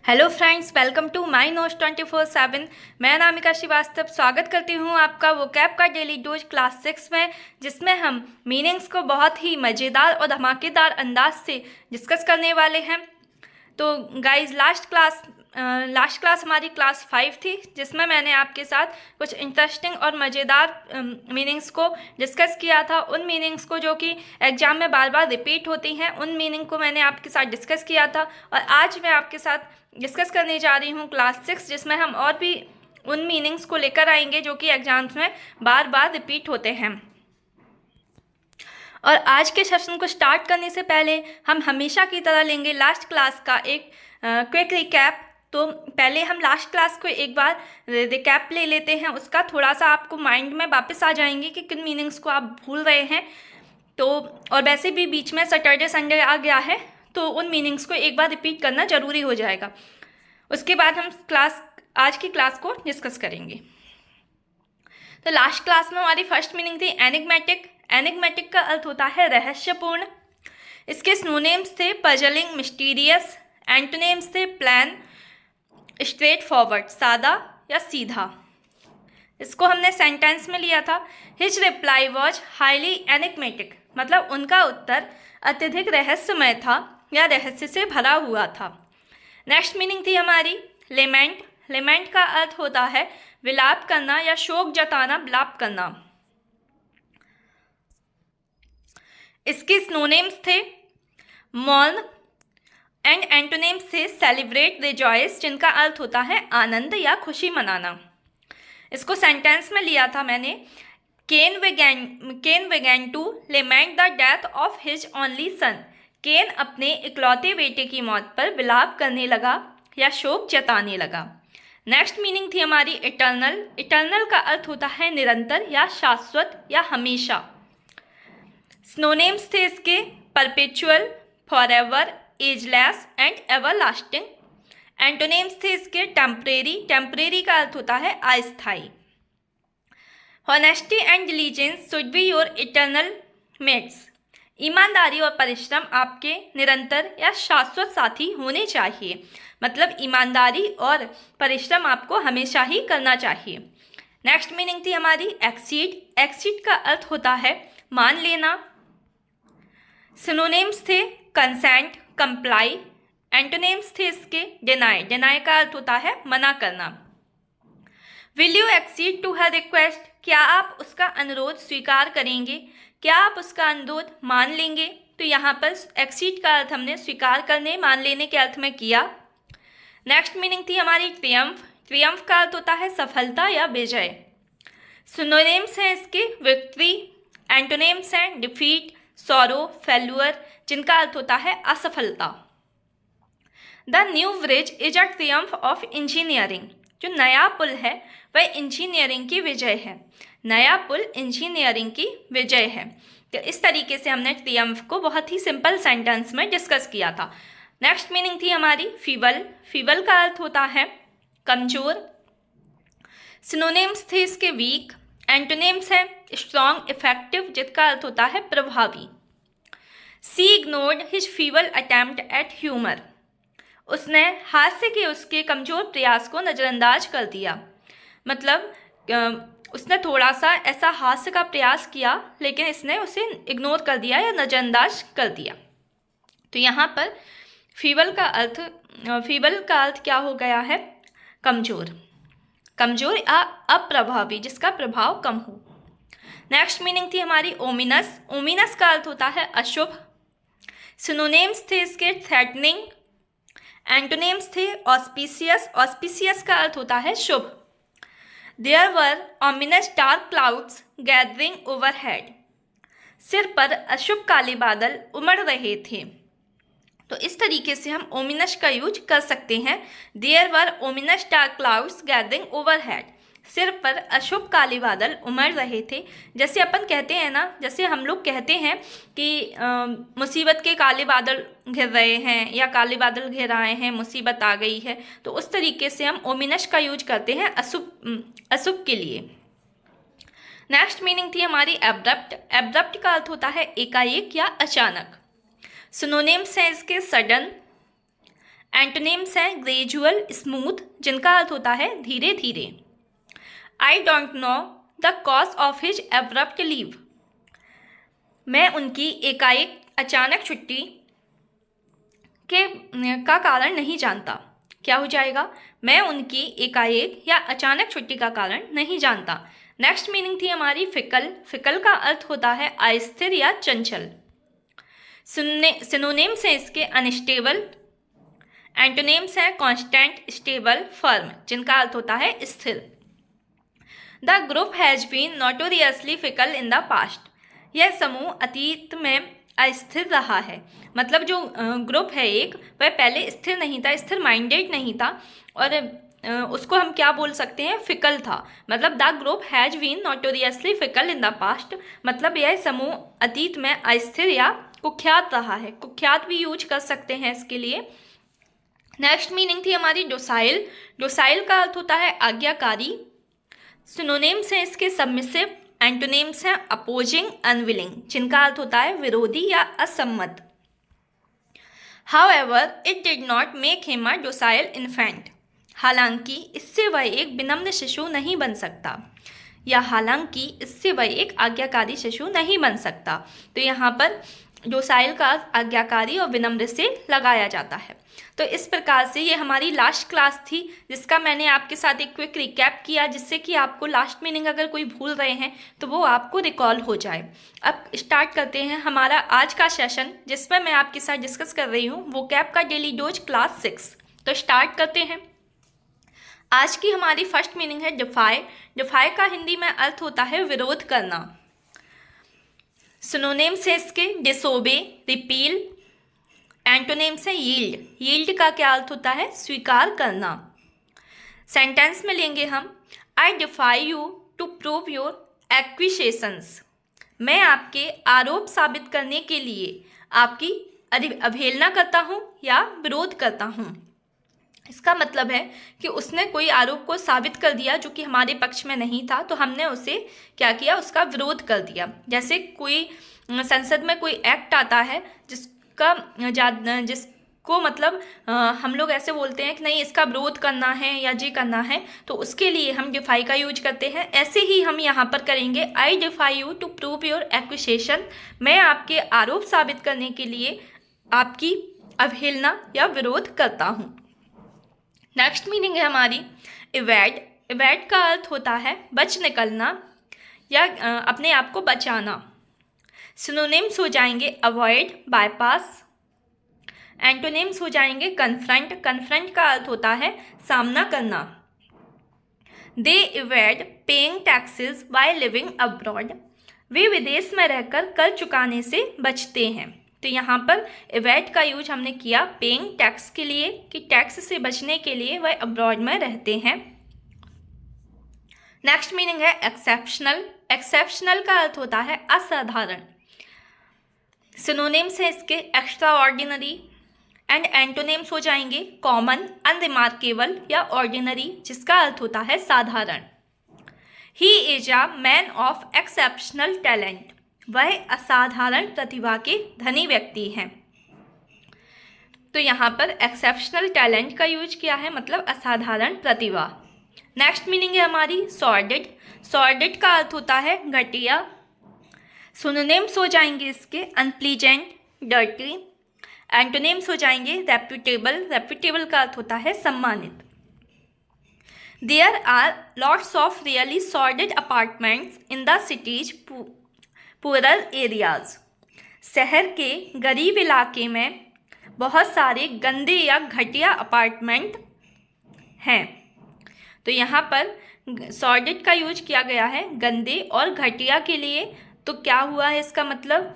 Hello friends, welcome to my notes 24/7। मैं नामिका श्रीवास्तव स्वागत करती हूँ आपका वोकैब का डेली डोज क्लास 6 में, जिसमें हम मीनिंग्स को बहुत ही मज़ेदार और धमाकेदार अंदाज से डिस्कस करने वाले हैं। तो गाइस, लास्ट क्लास हमारी क्लास 5 थी, जिसमें मैंने आपके साथ कुछ इंटरेस्टिंग और मज़ेदार मीनिंग्स को डिस्कस किया था। उन मीनिंग्स को जो कि एग्जाम में बार बार रिपीट होती हैं, उन मीनिंग को मैंने आपके साथ डिस्कस किया था। और आज मैं आपके साथ डिस्कस करने जा रही हूँ क्लास 6, जिसमें हम और भी उन मीनिंग्स को लेकर आएंगे जो कि एग्जाम्स में बार बार रिपीट होते हैं। और आज के सेशन को स्टार्ट करने से पहले हम हमेशा की तरह लेंगे लास्ट क्लास का एक क्विक रिकैप। तो पहले हम लास्ट क्लास को एक बार रिकैप ले लेते हैं, उसका थोड़ा सा आपको माइंड में वापस आ जाएंगे कि किन मीनिंग्स को आप भूल रहे हैं। तो और वैसे भी बीच में सैटरडे संडे आ गया है, तो उन मीनिंग्स को एक बार रिपीट करना ज़रूरी हो जाएगा। उसके बाद हम आज की क्लास को डिस्कस करेंगे। तो लास्ट क्लास में हमारी फर्स्ट मीनिंग थी एनिग्मेटिक। एनिग्मेटिक का अर्थ होता है रहस्यपूर्ण। इसके सिनोनिम्स थे पजलिंग, मिस्टीरियस। एंटोनिम्स थे प्लान, स्ट्रेट फॉरवर्ड, सादा या सीधा। इसको हमने सेंटेंस में लिया था। His reply was highly enigmatic, मतलब उनका उत्तर अत्यधिक रहस्यमय था या रहस्य से भरा हुआ था। नेक्स्ट मीनिंग थी हमारी लेमेंट। लेमेंट का अर्थ होता है विलाप करना या शोक जताना, विलाप करना। इसके सिनोनिम्स थे मौन एंड एंटोनिम्स थे सेलिब्रेट, रिजॉयस, जिनका अर्थ होता है आनंद या खुशी मनाना। इसको सेंटेंस में लिया था मैंने। Ken began to lament the death of his only son. Ken अपने इकलौते बेटे की मौत पर विलाप करने लगा या शोक जताने लगा। नेक्स्ट मीनिंग थी हमारी इटर्नल। इटर्नल का अर्थ होता है निरंतर या शाश्वत या हमेशा। सिनोनिम्स थे इसके perpetual, forever, ageless and everlasting. Antonyms थे इसके टेम्परेरी। टेम्परेरी का अर्थ होता है अस्थायी। Honesty and diligence should be your eternal mates. ईमानदारी और परिश्रम आपके निरंतर या शाश्वत साथी होने चाहिए। मतलब ईमानदारी और परिश्रम आपको हमेशा ही करना चाहिए। नेक्स्ट मीनिंग थी हमारी एक्सीड। एक्सीड का अर्थ होता है मान लेना। सिनोनिम्स थे कंसेंट, कंप्लाई। एंटोनिम्स थे इसके डिनाई। डिनाई का अर्थ होता है मना करना। Will you accede to her request, क्या आप उसका अनुरोध स्वीकार करेंगे, क्या आप उसका अनुरोध मान लेंगे। तो यहाँ पर एक्सीड का अर्थ हमने स्वीकार करने, मान लेने के अर्थ में किया। नेक्स्ट मीनिंग थी हमारी ट्रियम्फ। ट्रियम्फ का अर्थ होता है सफलता या विजय। सिनोनिम्स हैं इसके विक्ट्री। एंटोनिम्स हैं डिफीट, सॉरो, फेल्यूअर, जिनका अर्थ होता है असफलता। The new bridge is a Triumph of engineering. जो नया पुल है वह इंजीनियरिंग की विजय है। नया पुल इंजीनियरिंग की विजय है। तो इस तरीके से हमने ट्रियम्फ को बहुत ही सिंपल सेंटेंस में डिस्कस किया था। नेक्स्ट मीनिंग थी हमारी फीबल। फीबल का अर्थ होता है कमजोर। सिनोनिम्स थे इसके वीक। एंटोनिम्स है स्ट्रॉन्ग, इफेक्टिव, जिसका अर्थ होता है प्रभावी। She ignored his feeble attempt at humour. उसने हास्य के उसके कमज़ोर प्रयास को नज़रअंदाज कर दिया। मतलब उसने थोड़ा सा ऐसा हास्य का प्रयास किया, लेकिन इसने उसे इग्नोर कर दिया या नज़रअंदाज कर दिया। तो यहाँ पर फीबल का अर्थ क्या हो गया है? कमज़ोर। कमज़ोर या अप्रभावी, जिसका प्रभाव कम हो। नेक्स्ट मीनिंग थी हमारी ओमिनस। ओमिनस का अर्थ होता है अशुभ। सिनोनिम्स थे इसके थ्रेटनिंग। एंटोनिम्स थे ऑस्पिशियस। ऑस्पिशियस का अर्थ होता है शुभ। There were ominous dark clouds gathering overhead. सिर पर अशुभ काले बादल उमड़ रहे थे। तो इस तरीके से हम ओमिनस का यूज कर सकते हैं। There were ominous dark clouds gathering overhead. सिर पर अशुभ काले बादल उमड़ रहे थे। जैसे अपन कहते हैं ना, जैसे हम लोग कहते हैं कि मुसीबत के काले बादल घिर रहे हैं या काले बादल घिर आए हैं, मुसीबत आ गई है। तो उस तरीके से हम ओमिनस का यूज करते हैं अशुभ के लिए। नेक्स्ट मीनिंग थी हमारी एब्रप्ट। एब्रप्ट का अर्थ होता है एकाएक या अचानक। सिनोनिम्स हैं इसके सडन। एंटोनिम्स हैं ग्रेजुअल, स्मूथ, जिनका अर्थ होता है धीरे धीरे। I don't know the cause of his abrupt leave, मैं उनकी एकाएक अचानक छुट्टी का कारण नहीं जानता। क्या हो जाएगा? मैं उनकी एकाएक या अचानक छुट्टी का कारण नहीं जानता। नेक्स्ट मीनिंग थी हमारी फिकल। फिकल का अर्थ होता है अस्थिर या चंचल। सिनोनिम्स हैं इसके अनस्टेबल, एंटोनिम्स हैं कांस्टेंट, स्टेबल, फर्म, जिनका अर्थ होता है स्थिर। The group has been notoriously fickle in the past, यह समूह अतीत में अस्थिर रहा है। मतलब जो ग्रुप है एक, वह पहले स्थिर नहीं था, स्थिर माइंडेड नहीं था, और उसको हम क्या बोल सकते हैं? फिकल था। मतलब the group has been notoriously fickle in the past, मतलब यह समूह अतीत में अस्थिर या कुख्यात रहा है। कुख्यात भी यूज कर सकते हैं इसके लिए। नेक्स्ट मीनिंग थी हमारी डोसाइल। डोसाइल का अर्थ होता है आज्ञाकारी। सिनोनिम्स हैं इसके सबमिसिव, एंटोनिम्स हैं अपोजिंग, अनविलिंग, जिनका अर्थ होता है विरोधी या असम्मत। However, it did not make him a docile infant. हालांकि इससे वह एक विनम्र शिशु नहीं बन सकता, या हालांकि इससे वह एक आज्ञाकारी शिशु नहीं बन सकता। तो यहाँ पर डोसाइल का आज्ञाकारी और विनम्र से लगाया जाता है। तो इस प्रकार से ये हमारी लास्ट क्लास थी, जिसका मैंने आपके साथ एक क्विक रिकैप किया, जिससे कि आपको लास्ट मीनिंग अगर कोई भूल रहे हैं तो वो आपको रिकॉल हो जाए। अब स्टार्ट करते हैं हमारा आज का सेशन, जिसमें मैं आपके साथ डिस्कस कर रही हूँ वोकैब का डेली डोज क्लास 6। तो स्टार्ट करते हैं। आज की हमारी फर्स्ट मीनिंग है डिफाई। डिफाई का हिंदी में अर्थ होता है विरोध करना। सिनोनिम्स है इसके डिसोबे, रिपील, एंटोनिम्स है यील्ड। यील्ड का क्या अर्थ होता है? स्वीकार करना। सेंटेंस में लेंगे हम, I defy you to prove your accusations, मैं आपके आरोप साबित करने के लिए आपकी अवहेलना करता हूँ या विरोध करता हूँ। इसका मतलब है कि उसने कोई आरोप को साबित कर दिया जो कि हमारे पक्ष में नहीं था, तो हमने उसे क्या किया? उसका विरोध कर दिया। जैसे कोई संसद में कोई एक्ट आता है जिसको मतलब हम लोग ऐसे बोलते हैं कि नहीं इसका विरोध करना है या जी करना है, तो उसके लिए हम डिफाई का यूज करते हैं। ऐसे ही हम यहाँ पर करेंगे, I defy you to prove your accusation, मैं आपके आरोप साबित करने के लिए आपकी अवहेलना या विरोध करता हूँ। नेक्स्ट मीनिंग है हमारी इवैड। इवैड का अर्थ होता है बच निकलना या अपने आप को बचाना। सिनोनिम्स हो जाएंगे अवॉइड, बाईपास, एंटोनिम्स हो जाएंगे कन्फ्रंट। कन्फ्रंट का अर्थ होता है सामना करना। They evade paying taxes by living abroad, वे विदेश में रहकर कर चुकाने से बचते हैं। तो यहाँ पर इवैड का यूज हमने किया पेइंग टैक्स के लिए, कि टैक्स से बचने के लिए वह अब्रॉड में रहते हैं। नेक्स्ट मीनिंग है एक्सेप्शनल। एक्सेप्शनल का अर्थ होता है असाधारण। सिनोनिम्स है इसके एक्स्ट्रा ऑर्डिनरी एंड एंटोनिम्स हो जाएंगे कॉमन, अनरिमार्केबल या ऑर्डिनरी, जिसका अर्थ होता है साधारण। He is a man of exceptional talent, वह असाधारण प्रतिभा के धनी व्यक्ति हैं। तो यहाँ पर एक्सेप्शनल टैलेंट का यूज किया है, मतलब असाधारण प्रतिभा। नेक्स्ट मीनिंग है हमारी सॉर्डिड। सॉर्डिड का अर्थ होता है घटिया। सिनोनिम्स हो जाएंगे इसके अनप्लीजेंट, डर्टी, एंटोनिम्स हो जाएंगे रेप्यूटेबल। रेप्यूटेबल का अर्थ होता है सम्मानित। There are lots of really sordid apartments in the city's poorer areas, शहर के गरीब इलाके में बहुत सारे गंदे या घटिया अपार्टमेंट हैं। तो यहाँ पर सॉर्डिड का यूज किया गया है गंदे और घटिया के लिए। तो क्या हुआ है इसका मतलब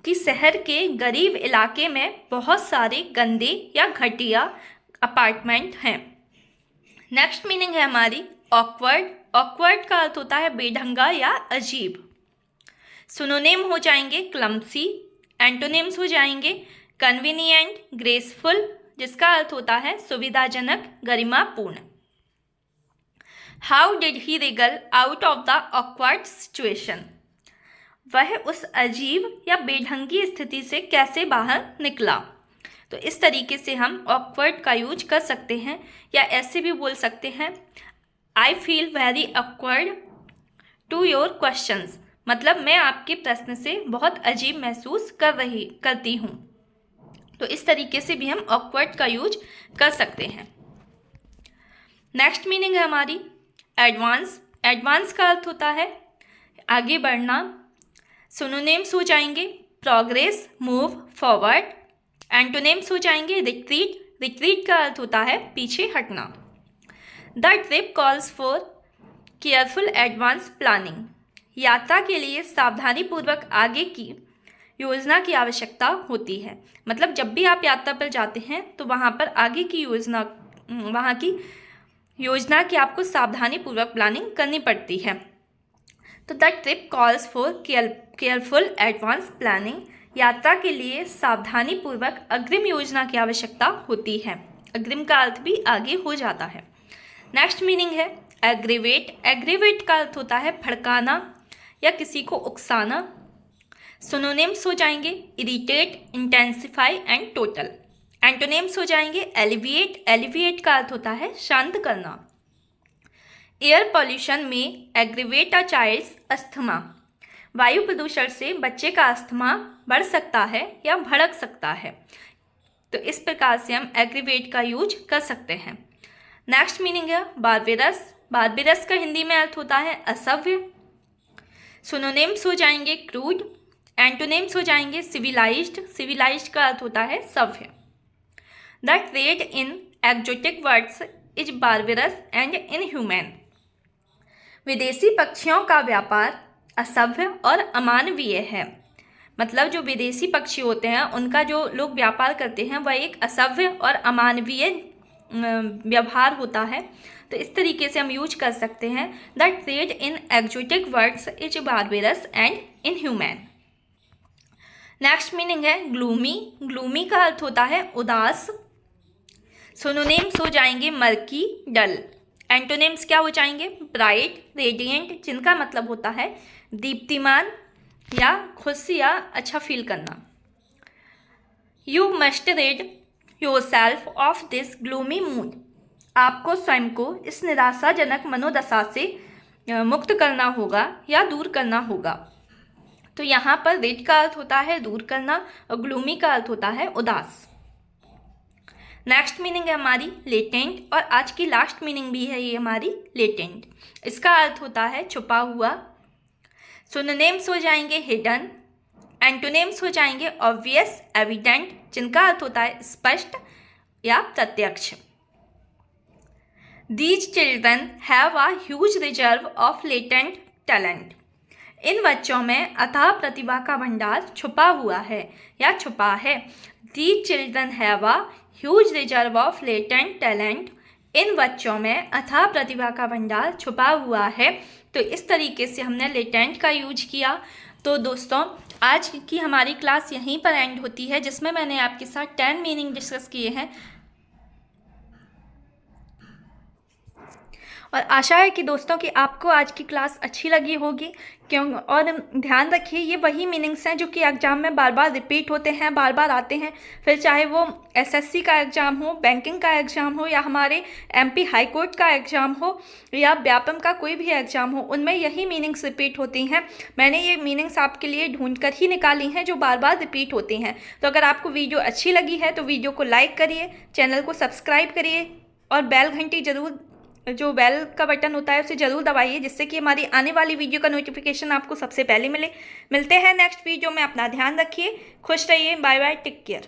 कि शहर के गरीब इलाके में बहुत सारे गंदे या घटिया अपार्टमेंट हैं। नेक्स्ट मीनिंग है हमारी ऑकवर्ड। ऑकवर्ड का अर्थ होता है बेढंगा या अजीब। सिनोनिम हो जाएंगे क्लम्सी, एंटोनिम्स हो जाएंगे कन्वीनिएंट, ग्रेसफुल, जिसका अर्थ होता है सुविधाजनक, गरिमापूर्ण। How did he Regal out of the awkward situation, वह उस अजीब या बेढंगी स्थिति से कैसे बाहर निकला। तो इस तरीके से हम ऑकवर्ड का यूज कर सकते हैं, या ऐसे भी बोल सकते हैं I feel very awkward to your questions, मतलब मैं आपके प्रश्न से बहुत अजीब महसूस करती हूँ। तो इस तरीके से भी हम ऑकवर्ड का यूज कर सकते हैं। नेक्स्ट मीनिंग है हमारी एडवांस। एडवांस का अर्थ होता है आगे बढ़ना। सिनोनिम्स हो जाएंगे प्रोग्रेस, मूव फॉरवर्ड। एंटोनिम्स हो जाएंगे रिट्रीट। रिट्रीट का अर्थ होता है पीछे हटना। The trip calls for careful advance planning. यात्रा के लिए सावधानीपूर्वक आगे की योजना की आवश्यकता होती है। मतलब जब भी आप यात्रा पर जाते हैं तो वहाँ पर आगे की वहाँ की योजना की आपको सावधानीपूर्वक प्लानिंग करनी पड़ती है। तो the trip calls for careful advance planning. यात्रा के लिए सावधानीपूर्वक अग्रिम योजना की आवश्यकता होती है। अग्रिम का अर्थ भी आगे हो जाता है। नेक्स्ट मीनिंग है एग्रीवेट। एग्रीवेट का अर्थ होता है भड़काना या किसी को उकसाना। सिनोनिम्स हो जाएंगे irritate, intensify and total. Antonyms हो जाएंगे एलिविएट। एलिविएट का अर्थ होता है शांत करना। एयर पॉल्यूशन में एग्रीवेट अ चाइल्ड्स अस्थमा। वायु प्रदूषण से बच्चे का अस्थमा बढ़ सकता है या भड़क सकता है। तो इस प्रकार से हम एग्रीवेट का यूज कर सकते हैं। नेक्स्ट मीनिंग है बारबेरस। बारबेरस का हिंदी में अर्थ होता है असभ्य। सिनोनिम्स हो जाएंगे क्रूड। एंटोनिम्स हो जाएंगे सिविलाइज्ड। सिविलाइज्ड का अर्थ होता है सभ्य। The trade in exotic birds is barbarous and inhuman. विदेशी पक्षियों का व्यापार असभ्य और अमानवीय है। मतलब जो विदेशी पक्षी होते हैं उनका जो लोग व्यापार करते हैं वह एक असभ्य और अमानवीय व्यवहार होता है। तो इस तरीके से हम यूज कर सकते हैं the trade in exotic birds is barbarous and inhuman. Next meaning है ग्लूमी। ग्लूमी का अर्थ होता है उदास। सिनोनिम्स हो जाएंगे मर्की, डल। एंटोनिम्स क्या हो जाएंगे ब्राइट, रेडिएंट, जिनका मतलब होता है दीप्तिमान या खुश या अच्छा फील करना। You must read yourself of this gloomy mood. आपको स्वयं को इस निराशाजनक मनोदशा से मुक्त करना होगा या दूर करना होगा। तो यहाँ पर रीड का अर्थ होता है दूर करना और ग्लूमी का अर्थ होता है उदास। नेक्स्ट मीनिंग है हमारी लेटेंट, और आज की लास्ट मीनिंग भी है ये हमारी लेटेंट। इसका अर्थ होता है छुपा हुआ। सिनोनिम्स हो जाएंगे हिडन। एंटोनिम्स हो जाएंगे ऑब्वियस, एविडेंट, जिनका अर्थ होता है स्पष्ट या प्रत्यक्ष। These children have a huge reserve of latent talent. इन बच्चों में अथाह प्रतिभा का भंडार छुपा हुआ है या छुपा है। These children have a huge reserve of latent talent. इन बच्चों में अथाह प्रतिभा का भंडार छुपा हुआ है। तो इस तरीके से हमने लेटेंट का यूज किया। तो दोस्तों आज की हमारी क्लास यहीं पर एंड होती है, जिसमें मैंने आपके साथ 10 मीनिंग डिस्कस किए हैं। और आशा है कि दोस्तों कि आपको आज की क्लास अच्छी लगी होगी। क्यों, और ध्यान रखिए ये वही मीनिंग्स हैं जो कि एग्ज़ाम में बार बार रिपीट होते हैं, बार बार आते हैं। फिर चाहे वो एसएससी का एग्ज़ाम हो, बैंकिंग का एग्ज़ाम हो, या हमारे एमपी हाई कोर्ट का एग्ज़ाम हो, या व्यापम का कोई भी एग्ज़ाम हो, उनमें यही मीनिंग्स रिपीट होती हैं। मैंने ये मीनिंग्स आपके लिए ढूंढ कर ही निकाली हैं जो बार बार रिपीट होती हैं। तो अगर आपको वीडियो अच्छी लगी है तो वीडियो को लाइक करिए, चैनल को सब्सक्राइब करिए और बेल घंटी ज़रूर, जो बेल का बटन होता है उसे ज़रूर दबाइए, जिससे कि हमारी आने वाली वीडियो का नोटिफिकेशन आपको सबसे पहले मिले। मिलते हैं नेक्स्ट वीडियो में। अपना ध्यान रखिए, खुश रहिए, बाय बाय, टेक केयर।